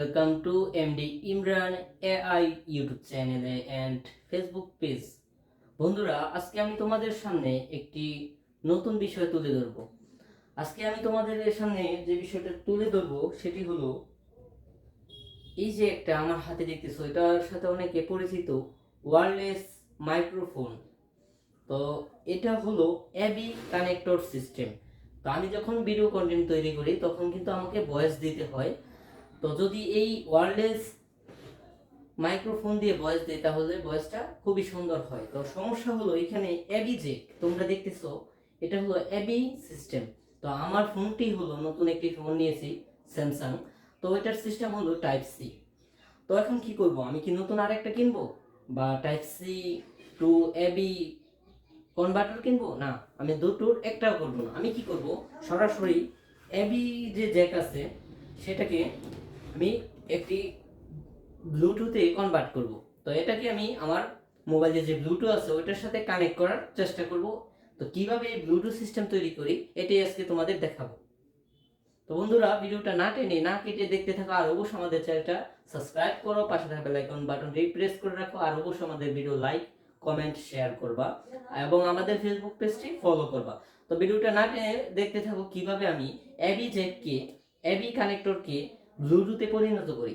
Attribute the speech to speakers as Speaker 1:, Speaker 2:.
Speaker 1: Welcome to MD Imran AI YouTube channel and Facebook page. বন্ধুরা, আজকে আমি তোমাদের সামনে একটি নতুন বিষয় তুলে ধরব। আজকে আমি তোমাদের সামনে যে বিষয়টা তুলে ধরব সেটি হলো এই যে একটা আমার হাতে দেখতেছো, এটার সাথে অনেকে পরিচিত ওয়্যারলেস মাইক্রোফোন। তো এটা হলো এবি কানেক্টর সিস্টেম। তো আমি যখন ভিডিও কন্টেন্ট তৈরি করি তখন কিন্তু আমাকে ভয়েস দিতে হয়। তো যদি এই ওয়্যারলেস মাইক্রোফোন দিয়ে ভয়েস দেয় তাহলে ভয়েসটা খুবই সুন্দর হয়। তো সমস্যা হলো এখানে এবি যে তোমরা দেখতেছো, এটা হলো এবি সিস্টেম। তো আমার ফোনটি হলো নতুন একটি ফোন নিয়েছি, স্যামসাং। তো এটার সিস্টেম হলো টাইপ সি। তো এখন কি করব, আমি কি নতুন আরেকটা কিনবো বা type C to AB converter কিনবো? না, আমি দুটোর একটাও করবো না। আমি কি করব, সরাসরি এবি যে জ্যাক আছে সেটাকে আমি একটি ব্লুটুথে কনভার্ট করব। তো এটাকে আমি আমার মোবাইলে যে ব্লুটুথ আছে ওইটার সাথে কানেক্ট করার চেষ্টা করব। তো কিভাবে এই ব্লুটুথ সিস্টেম তৈরি করি এটাই আজকে তোমাদের দেখাবো। তো বন্ধুরা, ভিডিওটা না টেনে না কেটে দেখতে থাকো, আর অবশ্যই আমাদের চ্যানেলটা সাবস্ক্রাইব করো, পাশে থাকা বেল আইকন বাটনটি প্রেস করে রাখো, আর অবশ্যই আমাদের ভিডিও লাইক কমেন্ট শেয়ার করবা এবং আমাদের ফেসবুক পেজটি ফলো করবা। তো ভিডিওটা না টেনে দেখতে থাকো কিভাবে আমি এবি জ্যাককে এবি কানেক্টরকে ব্লুটুথে পরিণত করি।